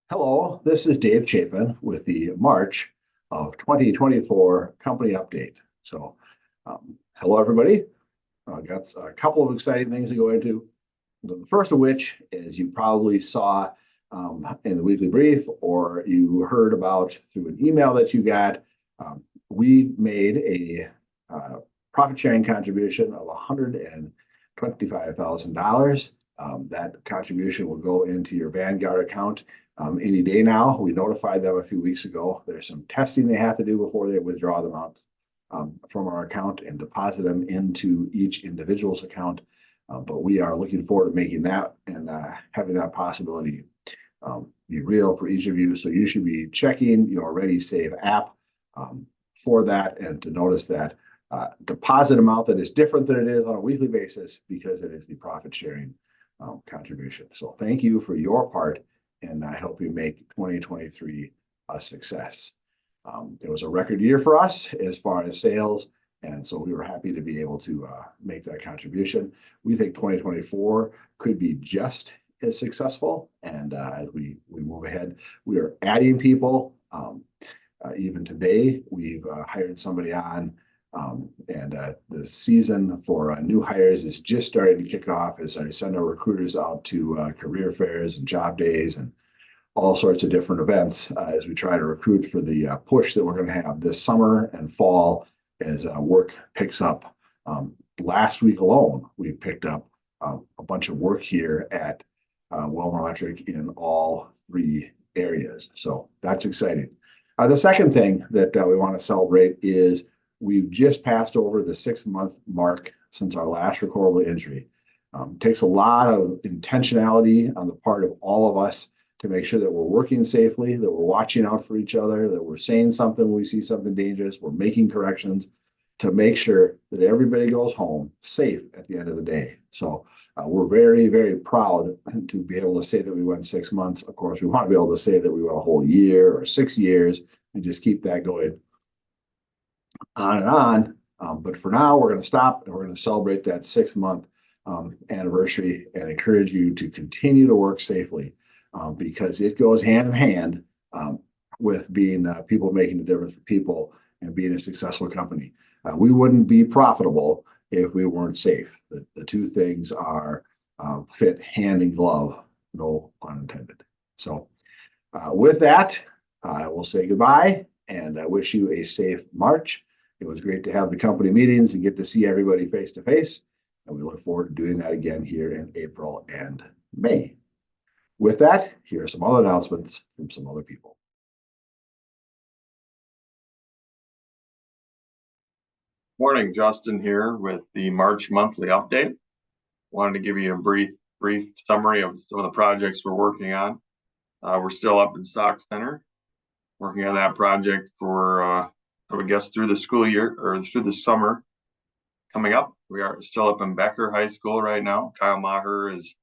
Hello, this is Dave Chapin with the March of 2024 company update. Hello, everybody. Got a couple of exciting things to go into. The first of which is you probably saw in the weekly brief or you heard about through an email that you got. We made a profit sharing contribution of $125,000. That contribution will go into your Vanguard account any day now. We notified them a few weeks ago. There's some testing they have to do before they withdraw them out from our account and deposit them into each individual's account. But we are looking forward to making that and having that possibility be real for each of you. So you should be checking your ReadySave app for that and to notice that deposit amount that is different than it is on a weekly basis because it is the profit sharing contribution. So thank you for your part and I help you make 2023 a success. It was a record year for us as far as sales, and so we were happy to be able to make that contribution. We think 2024 could be just as successful, and as we move ahead, we are adding people. Even today, we've hired somebody on, and the season for new hires is just starting to kick off as I send our recruiters out to career fairs and job days and all sorts of different events as we try to recruit for the push that we're going to have this summer and fall as work picks up. Last week alone, we picked up a bunch of work here at Willmar Electric in all three areas. So that's exciting. The second thing that we want to celebrate is we've just passed over the 6-month mark since our last recordable injury. It takes a lot of intentionality on the part of all of us to make sure that we're working safely, that we're watching out for each other, that we're saying something when we see something dangerous, we're making corrections to make sure that everybody goes home safe at the end of the day. So we're very, very proud to be able to say that we went 6 months. Of course, we want to be able to say that we went a whole year or 6 years and just keep that going on and on. But for now, we're going to stop and we're going to celebrate that 6-month anniversary and encourage you to continue to work safely because it goes hand in hand with being people making a difference for people and being a successful company. We wouldn't be profitable if we weren't safe. The two things are fit hand in glove, no pun intended. So with that, I will say goodbye and I wish you a safe March. It was great to have the company meetings and get to see everybody face to face. And we look forward to doing that again here in April and May. With that, here are some other announcements from some other people. Morning, Justin here with the March monthly update. Wanted to give you a brief summary of some of the projects we're working on. We're still up in Sauk Center, working on that project for, I would guess, through the school year or through the summer coming up. We are still up in Becker High School right now. Kyle Maher is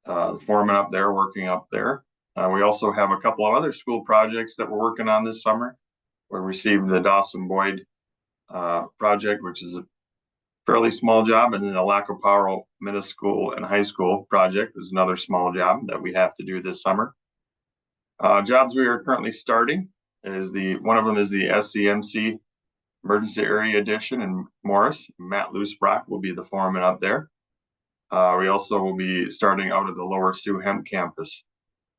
foreman up there, working up there. We also have a couple of other school projects that we're working on this summer. We received the Dawson Boyd project, which is a fairly small job, and then the Lacoparo Middle School and High School project is another small job that we have to do this summer. Jobs we are currently starting is one of them is the SCMC Emergency Area Addition in Morris. Matt Loosebrock will be the foreman up there. We also will be starting out at the Lower Sioux Hemp campus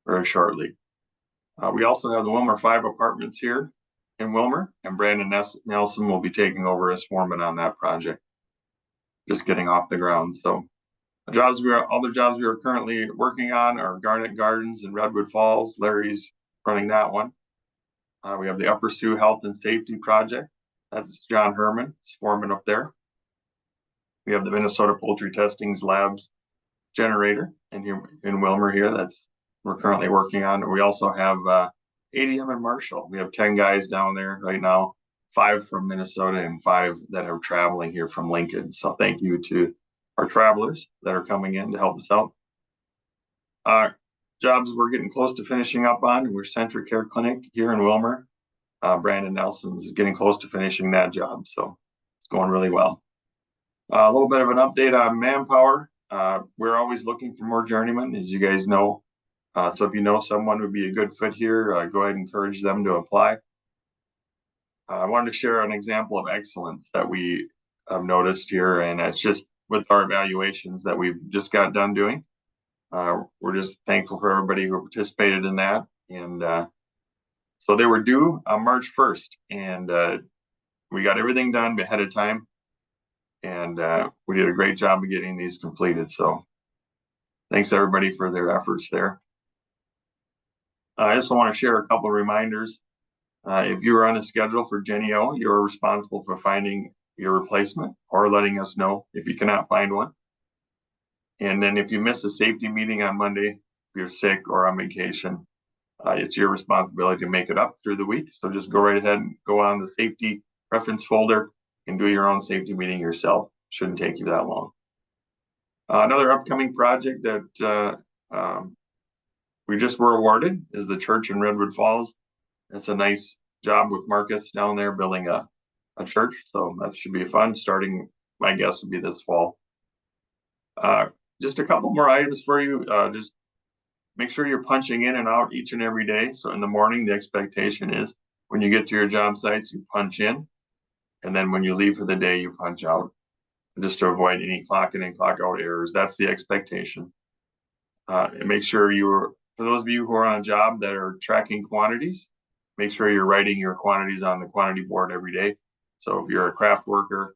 very shortly. We also have the Willmar 5 apartments here in Willmar, and Brandon Nelson will be taking over as foreman on that project. Just getting off the ground. So other jobs we are currently working on are Garnet Gardens in Redwood Falls. Larry's running that one. We have the Upper Sioux Health and Safety Project. That's John Herman, foreman up there. We have the Minnesota Poultry Testings Labs generator in Willmar here we're currently working on. And we also have ADM in Marshall. We have 10 guys down there right now, 5 from Minnesota and 5 that are traveling here from Lincoln. So thank you to our travelers that are coming in to help us out. Jobs we're getting close to finishing up on. We're Centric Care Clinic here in Willmar. Brandon Nelson is getting close to finishing that job. So it's going really well. A little bit of an update on manpower. We're always looking for more journeymen. As you guys know, So if you know someone who would be a good fit here, go ahead and encourage them to apply. I wanted to share an example of excellence that we have noticed here, and it's just with our evaluations that we've just got done doing. We're just thankful for everybody who participated in that. And so they were due on March 1st, and we got everything done ahead of time. And we did a great job of getting these completed. So thanks everybody for their efforts there. I also want to share a couple of reminders. If you are on a schedule for Jennie-O, you're responsible for finding your replacement or letting us know if you cannot find one. And then if you miss a safety meeting on Monday, if you're sick or on vacation, it's your responsibility to make it up through the week. So just go right ahead and go on the safety reference folder and do your own safety meeting yourself. Shouldn't take you that long. Another upcoming project that we just were awarded is the church in Redwood Falls. That's a nice job with Marcus down there building a church. So that should be fun. Starting, my guess would be this fall. Just a couple more items for you. Just make sure you're punching in and out each and every day. So in the morning, the expectation is when you get to your job sites, you punch in. And then when you leave for the day, you punch out, just to avoid any clock in and clock out errors. That's the expectation. And make sure for those of you who are on a job that are tracking quantities, make sure you're writing your quantities on the quantity board every day. So if you're a craft worker,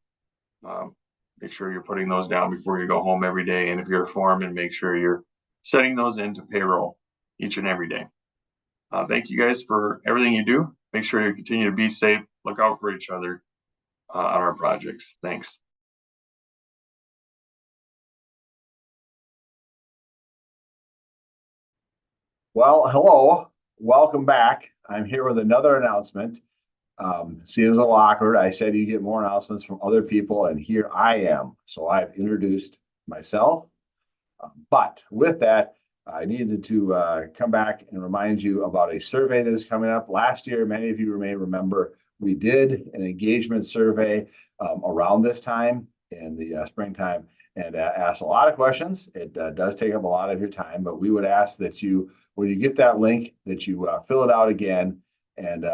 make sure you're putting those down before you go home every day. And if you're a foreman, make sure you're setting those into payroll each and every day. Thank you guys for everything you do. Make sure you continue to be safe. Look out for each other on our projects. Thanks. Well, hello, welcome back. I'm here with another announcement. Seems a little awkward. I said you get more announcements from other people, and here I am. So I've introduced myself. But with that, I needed to come back and remind you about a survey that is coming up. Last year, many of you may remember, we did an engagement survey around this time in the springtime and asked a lot of questions. It does take up a lot of your time, but we would ask that you, when you get that link, that you fill it out again and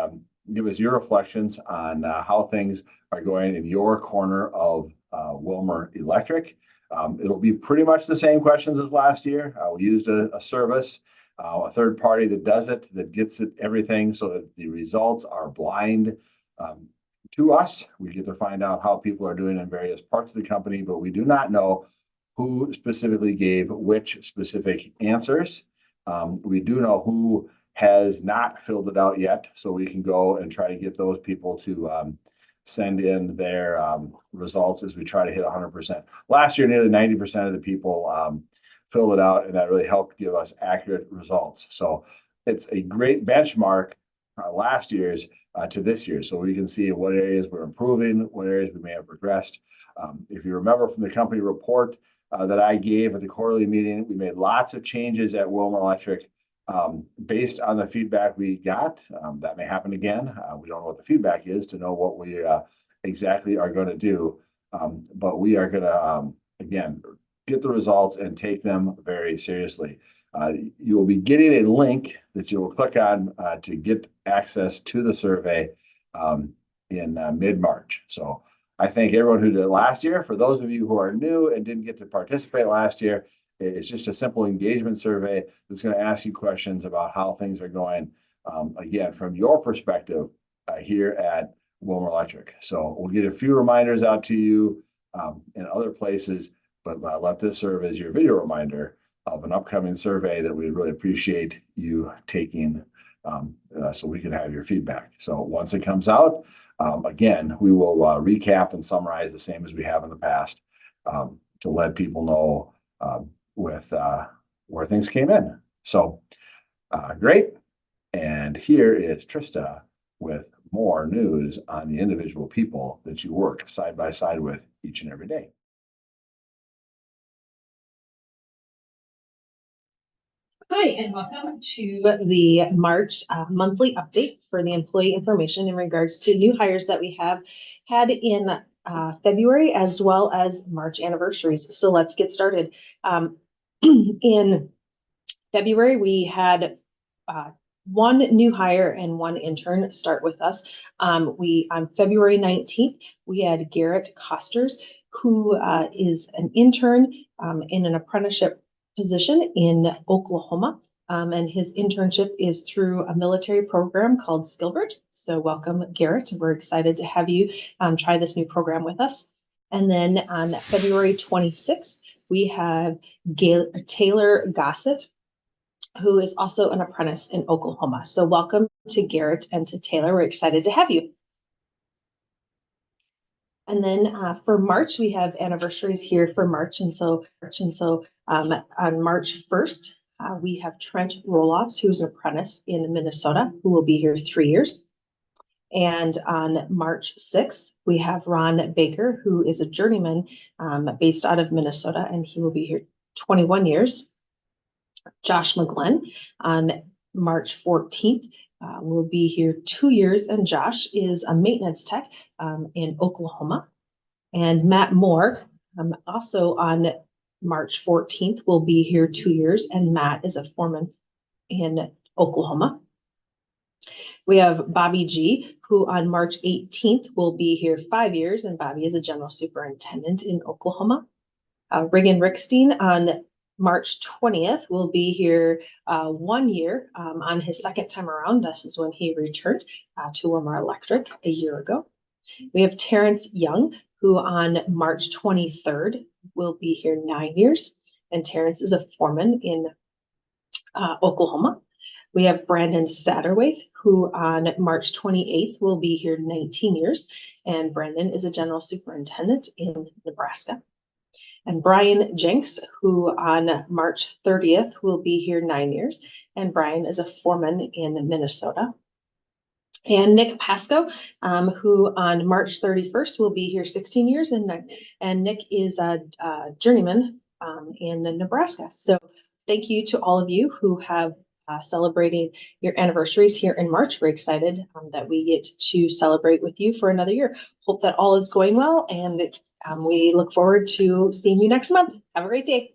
give us your reflections on how things are going in your corner of Willmar Electric. It'll be pretty much the same questions as last year. We used a service, a third party that does it, that gets it everything so that the results are blind to us. We get to find out how people are doing in various parts of the company, but we do not know who specifically gave which specific answers. We do know who has not filled it out yet, so we can go and try to get those people to send in their results as we try to hit 100%. Last year, nearly 90% of the people filled it out, and that really helped give us accurate results. So it's a great benchmark, last year's to this year, so we can see what areas we're improving, what areas we may have regressed. If you remember from the company report that I gave at the quarterly meeting, we made lots of changes at Willmar Electric based on the feedback we got. That may happen again. We don't know what the feedback is to know what we exactly are going to do. But we are going to, again, get the results and take them very seriously. You will be getting a link that you will click on to get access to the survey in mid-March. So I thank everyone who did it last year. For those of you who are new and didn't get to participate last year, it's just a simple engagement survey that's going to ask you questions about how things are going, again, from your perspective here at Willmar Electric. So we'll get a few reminders out to you in other places, but let this serve as your video reminder of an upcoming survey that we'd really appreciate you taking so we can have your feedback. So once it comes out, again, we will recap and summarize the same as we have in the past to let people know with where things came in. So great. And here is Trista with more news on the individual people that you work side by side with each and every day. Hi, and welcome to the March monthly update for the employee information in regards to new hires that we have had in February as well as March anniversaries. So let's get started. In February, we had one new hire and one intern start with us. On February 19th, we had Garrett Costers, who is an intern in an apprenticeship position in Oklahoma. And his internship is through a military program called SkillBridge. So welcome, Garrett. We're excited to have you try this new program with us. And then on February 26th, we have Taylor Gossett, who is also an apprentice in Oklahoma. So welcome to Garrett and to Taylor. We're excited to have you. And then for March, we have anniversaries here for March. And so on March 1st, we have Trent Roloffs, who's an apprentice in Minnesota, who will be here 3 years. And on March 6th, we have Ron Baker, who is a journeyman based out of Minnesota, and he will be here 21 years. Josh McGlenn on March 14th will be here 2 years, and Josh is a maintenance tech in Oklahoma. And Matt Moore, also on March 14th, will be here 2 years, and Matt is a foreman in Oklahoma. We have Bobby G, who on March 18th will be here 5 years, and Bobby is a general superintendent in Oklahoma. Reagan Rickstein on March 20th will be here 1 year on his second time around. This is when he returned to Lamar Electric a year ago. We have Terrence Young, who on March 23rd will be here 9 years, and Terrence is a foreman in Oklahoma. We have Brandon Satterway, who on March 28th will be here 19 years, and Brandon is a general superintendent in Nebraska. And Brian Jenks, who on March 30th will be here 9 years, and Brian is a foreman in Minnesota. And Nick Pasco, who on March 31st will be here 16 years, and Nick is a journeyman in Nebraska. So thank you to all of you who have celebrating your anniversaries here in March. We're excited that we get to celebrate with you for another year. Hope that all is going well, and we look forward to seeing you next month. Have a great day.